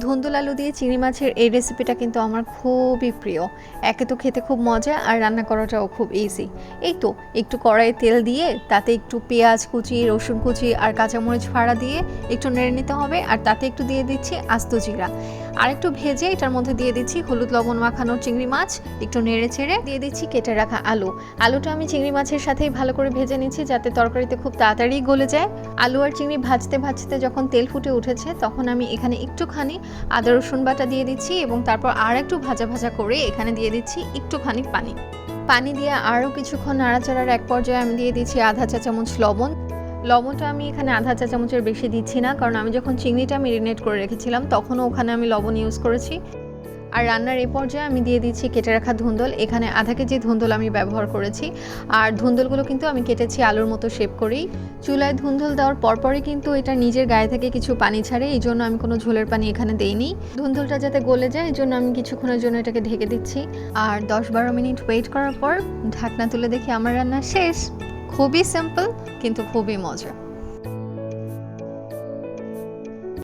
ধুন্দুল আলু দিয়ে চিংড়ি মাছের এই রেসিপিটা কিন্তু আমার খুবই প্রিয়। একে তো খেতে খুব মজা আর রান্না করাটাও খুব ইজি। এই তো একটু কড়াইয়ে তেল দিয়ে তাতে একটু পেঁয়াজ কুচি, রসুন কুচি আর কাঁচামরিচ ফাড়া দিয়ে একটু নেড়ে নিতে হবে। আর তাতে একটু দিয়ে দিচ্ছি আস্ত জিরা, আর একটু ভেজে এটার মধ্যে দিয়ে দিচ্ছি হলুদ লবণ মাখানো চিংড়ি মাছ, একটু নেড়ে চেড়ে দিয়ে দিচ্ছি কেটে রাখা আলুটা আমি চিংড়ি মাছের সাথেই ভালো করে ভেজে নিচ্ছি যাতে তরকারিতে খুব তাড়াতাড়ি গলে যায়। আলু আর চিংড়ি ভাজতে ভাজতে যখন তেল ফুটে উঠেছে তখন আমি এখানে একটুখানি আদা রসুন বাটা দিয়ে দিচ্ছি এবং তারপর আর একটু ভাজা ভাজা করে এখানে দিয়ে দিচ্ছি একটুখানি পানি দিয়ে আরও কিছুক্ষণ নাড়াচাড়ার এক পর্যায়ে আমি দিয়ে দিচ্ছি আধা চা চামচ লবণটা আমি এখানে আধা চা চামচের বেশি দিচ্ছি না, কারণ আমি যখন চিংড়িটা মেরিনেট করে রেখেছিলাম তখনও ওখানে আমি লবণ ইউজ করেছি। আর রান্নার এই পর্যায়ে আমি দিয়ে দিচ্ছি কেটে রাখা ধুন্দল। এখানে আধা কেজি ধুন্দল আমি ব্যবহার করেছি, আর ধুন্দলগুলো কিন্তু আমি কেটেছি আলুর মতো শেপ করেই। চুলায় ধুন্দল দেওয়ার পরপরই কিন্তু এটা নিজের গায়ে থেকে কিছু পানি ছাড়ে, এই জন্য আমি কোনো ঝোলের পানি এখানে দেইনি। ধুন্দলটা যাতে গলে যায় এই জন্য আমি কিছুক্ষণের জন্য এটাকে ঢেকে দিচ্ছি। আর 10-12 মিনিট ওয়েট করার পর ঢাকনা তুলে দেখি আমার রান্না শেষ। খুবই সিম্পল কিন্তু খুবই মজা।